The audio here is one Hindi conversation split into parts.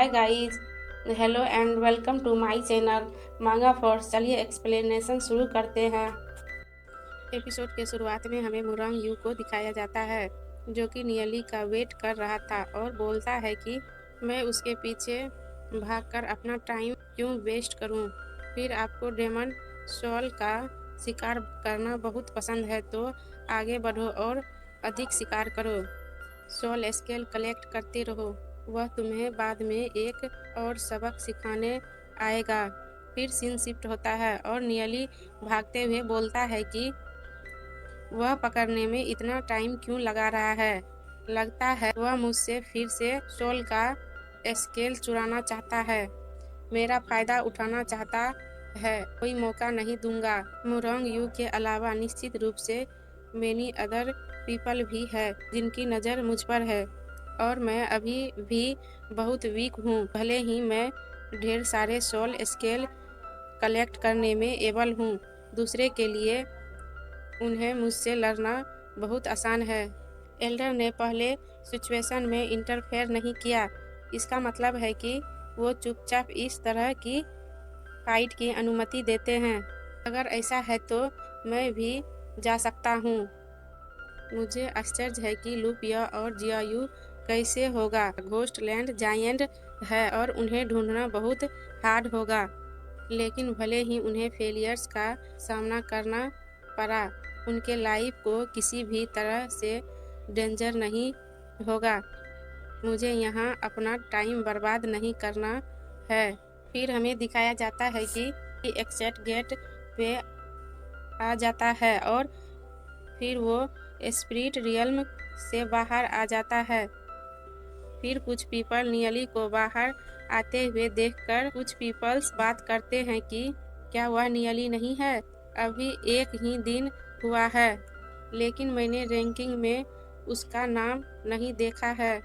Hi guys, hello and welcome to my channel manga force. चलिए एक्सप्लेनेशन शुरू करते हैं। एपिसोड के शुरुआत में हमें मुरंग यू को दिखाया जाता है, जो कि नियली का वेट कर रहा था और बोलता है कि मैं उसके पीछे भागकर अपना टाइम क्यों वेस्ट करूं। फिर आपको डेमन सोल का शिकार करना बहुत पसंद है तो आगे बढ़ो और अधिक शिकार करो। सोल स्केल कलेक्ट करते रहो, वह तुम्हें बाद में एक और सबक सिखाने आएगा। फिर सीन शिफ्ट होता है और नियली भागते हुए बोलता है कि वह पकड़ने में इतना टाइम क्यों लगा रहा है। लगता है वह मुझसे फिर से सोल का स्केल चुराना चाहता है, मेरा फायदा उठाना चाहता है। कोई मौका नहीं दूंगा। मुरंग यू के अलावा निश्चित रूप से मेनी अदर पीपल भी है जिनकी नज़र मुझ पर है और मैं अभी भी बहुत वीक हूँ। भले ही मैं ढेर सारे सोल स्केल कलेक्ट करने में एबल हूँ, दूसरे के लिए उन्हें मुझसे लड़ना बहुत आसान है। एल्डर ने पहले सिचुएशन में इंटरफेयर नहीं किया, इसका मतलब है कि वो चुपचाप इस तरह की फाइट की अनुमति देते हैं। अगर ऐसा है तो मैं भी जा सकता हूँ। मुझे आश्चर्य है कि लूपिया और जियायू कैसे होगा। घोस्टलैंड जायंट है और उन्हें ढूंढना बहुत हार्ड होगा, लेकिन भले ही उन्हें फेलियर्स का सामना करना पड़ा, उनके लाइफ को किसी भी तरह से डेंजर नहीं होगा। मुझे यहाँ अपना टाइम बर्बाद नहीं करना है। फिर हमें दिखाया जाता है कि एक्सेट गेट पे आ जाता है और फिर वो स्पिरिट रियल्म से बाहर आ जाता है। फिर कुछ पीपल नियली को बाहर आते हुए देखकर कुछ पीपल्स बात करते हैं कि क्या वह नियली नहीं है, अभी एक ही दिन हुआ है, लेकिन मैंने रैंकिंग में उसका नाम नहीं देखा है।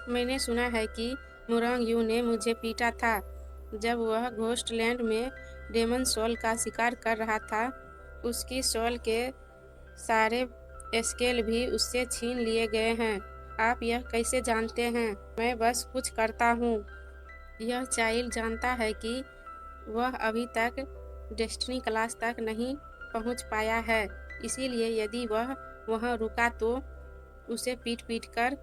मैंने सुना है कि मुरंग यू ने मुझे पीटा था जब वह घोस्टलैंड में डेमन सोल का शिकार कर रहा था। उसकी सोल के सारे स्केल भी उससे छीन लिए गए हैं। आप यह कैसे जानते हैं? मैं बस कुछ करता हूँ। यह चाइल्ड जानता है कि वह अभी तक डेस्टिनी क्लास तक नहीं पहुँच पाया है, इसीलिए यदि वह वहाँ रुका तो उसे पीट पीट कर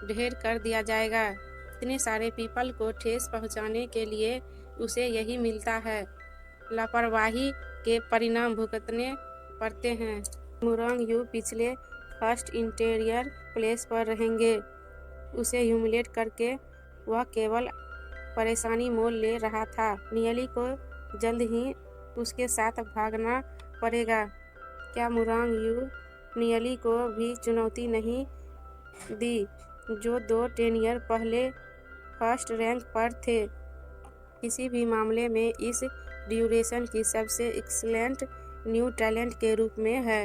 ढेर कर दिया जाएगा। इतने सारे पीपल को ठेस पहुँचाने के लिए उसे यही मिलता है। लापरवाही के परिणाम भुगतने पड़ते हैं। मुरंग यू पिछले फर्स्ट इंटीरियर प्लेस पर रहेंगे। उसे ह्यूमिलेट करके वह केवल परेशानी मोल ले रहा था। नियली को जल्द ही उसके साथ भागना पड़ेगा। क्या मुरंग यू नियली को भी चुनौती नहीं दी, जो 2 ईयर पहले फर्स्ट रैंक पर थे? किसी भी मामले में इस ड्यूरेशन की सबसे एक्सीलेंट न्यू टैलेंट के रूप में है।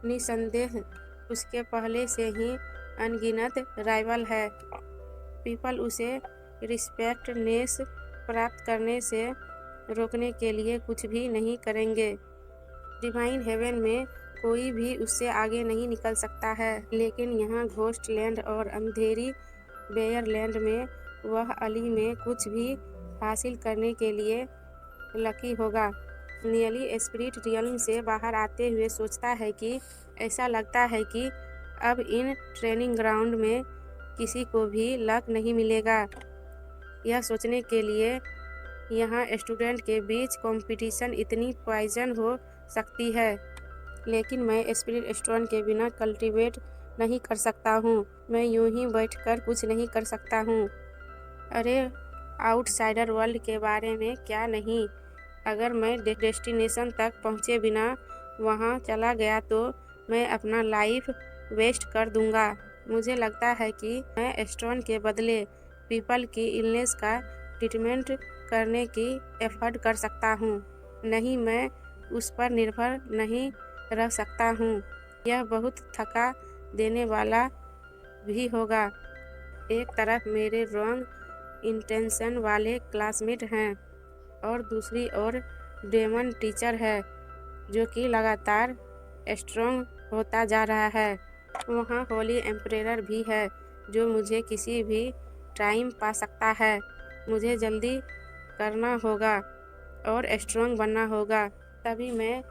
निसंदेह उसके पहले से ही अनगिनत राइवल है। पीपल उसे रिस्पेक्टनेस प्राप्त करने से रोकने के लिए कुछ भी नहीं करेंगे। डिवाइन हेवन में कोई भी उससे आगे नहीं निकल सकता है, लेकिन यहाँ घोस्टलैंड और अंधेरी बेयरलैंड में वह अली में कुछ भी हासिल करने के लिए लकी होगा। नियली स्पिरिट रियल्म से बाहर आते हुए सोचता है कि ऐसा लगता है कि अब इन ट्रेनिंग ग्राउंड में किसी को भी लक नहीं मिलेगा। यह सोचने के लिए यहाँ स्टूडेंट के बीच कंपटीशन इतनी पॉइजन हो सकती है, लेकिन मैं स्पिरिट स्टोन के बिना कल्टीवेट नहीं कर सकता हूँ। मैं यूं ही बैठकर कुछ नहीं कर सकता हूँ। अरे आउटसाइडर वर्ल्ड के बारे में क्या नहीं, अगर मैं डेस्टिनेशन तक पहुँचे बिना वहाँ चला गया तो मैं अपना लाइफ वेस्ट कर दूँगा। मुझे लगता है कि मैं स्टोन के बदले पीपल की इलनेस का ट्रीटमेंट करने की एफर्ट कर सकता हूँ। नहीं, मैं उस पर निर्भर नहीं रह सकता हूँ। यह बहुत थका देने वाला भी होगा। एक तरफ मेरे रॉन्ग इंटेंशन वाले क्लासमेट हैं और दूसरी ओर डेमन टीचर है जो कि लगातार स्ट्रॉन्ग होता जा रहा है। वहाँ होली एम्परेयर भी है जो मुझे किसी भी टाइम पा सकता है। मुझे जल्दी करना होगा और स्ट्रॉन्ग बनना होगा, तभी मैं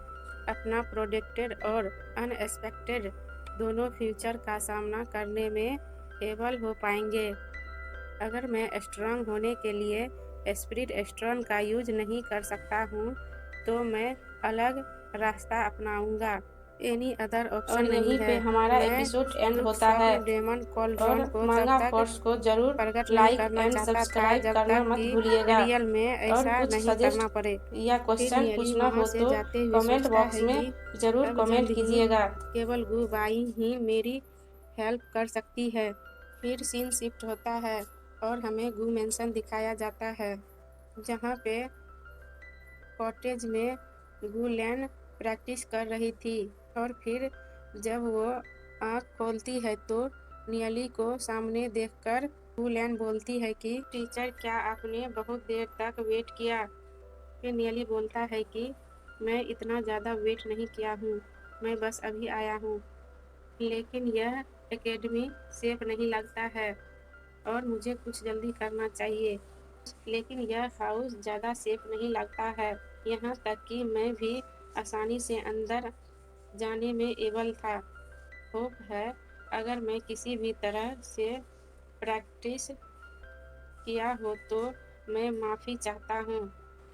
अपना प्रोडक्टेड और अनएक्सपेक्टेड दोनों फ्यूचर का सामना करने में एबल हो पाएंगे। अगर मैं स्ट्रॉन्ग होने के लिए स्पिरिट स्टोन का यूज नहीं कर सकता हूँ, तो मैं अलग रास्ता अपनाऊंगा। एनी अदर ऑप्शन नहीं यहीं है। पे हमारा मैं एपिसोड एंड दुख, होता है। स्वप्न, डेमन और कॉलड्रॉन को तब मांगा तक फोर्स को जरूर प्रकट नहीं लाइक करना एंड चाहता था सब्सक्राइब जब करना तक मत कि भूलिएगा। रियल में और ऐसा कुछ नहीं सजेस्ट करना पड़े। या फिर क्वेश्चन नियली पूछना वहाँ हो से तो जाते हुए कमेंट सोचता बॉक्स है में कि ज़रूर अब कमेंट जल्द ही कीजिएगा। केवल गुबाई ही मेरी हेल्प कर सकती है। फिर सीन शिफ्ट होता है और हमें गू मेंशन दिखाया जाता है, जहाँ पे कॉटेज में गुलेन प्रैक्टिस कर रही थी। और फिर जब वो आँख खोलती है तो नियली को सामने देखकर गुलेन बोलती है कि टीचर, क्या आपने बहुत देर तक वेट किया? फिर नियली बोलता है कि मैं इतना ज़्यादा वेट नहीं किया हूँ, मैं बस अभी आया हूँ। लेकिन यह एकेडमी सेफ नहीं लगता है और मुझे कुछ जल्दी करना चाहिए। लेकिन यह हाउस ज़्यादा सेफ नहीं लगता है, यहाँ तक कि मैं भी आसानी से अंदर जाने में एबल था। होप है, अगर मैं किसी भी तरह से प्रैक्टिस किया हो तो मैं माफ़ी चाहता हूँ।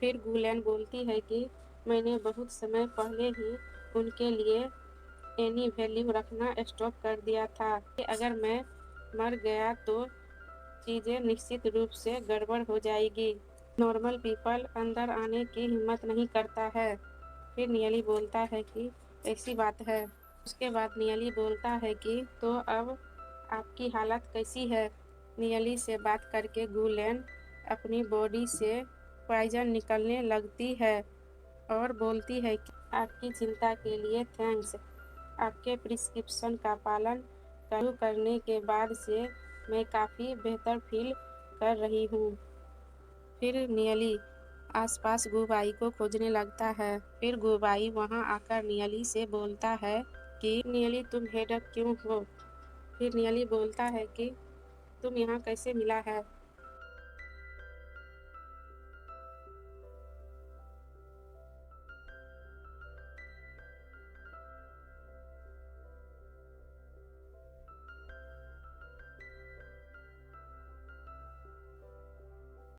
फिर गुलेन बोलती है कि मैंने बहुत समय पहले ही उनके लिए एनी वैल्यू रखना स्टॉप कर दिया था कि अगर मैं मर गया तो चीज़ें निश्चित रूप से गड़बड़ हो जाएगी। नॉर्मल पीपल अंदर आने की हिम्मत नहीं करता है। फिर नियली बोलता है कि ऐसी बात है। उसके बाद नियली बोलता है कि तो अब आपकी हालत कैसी है? नियली से बात करके गुलेन अपनी बॉडी से पॉइजन निकलने लगती है और बोलती है कि आपकी चिंता के लिए थैंक्स। आपके प्रिस्क्रिप्शन का पालन शुरू करने के बाद से मैं काफ़ी बेहतर फील कर रही हूँ। फिर नियली आसपास गुबाई को खोजने लगता है। फिर गुबाई वहाँ आकर नियली से बोलता है कि नियली, तुम हेडक क्यों हो? फिर नियली बोलता है कि तुम यहाँ कैसे मिला है?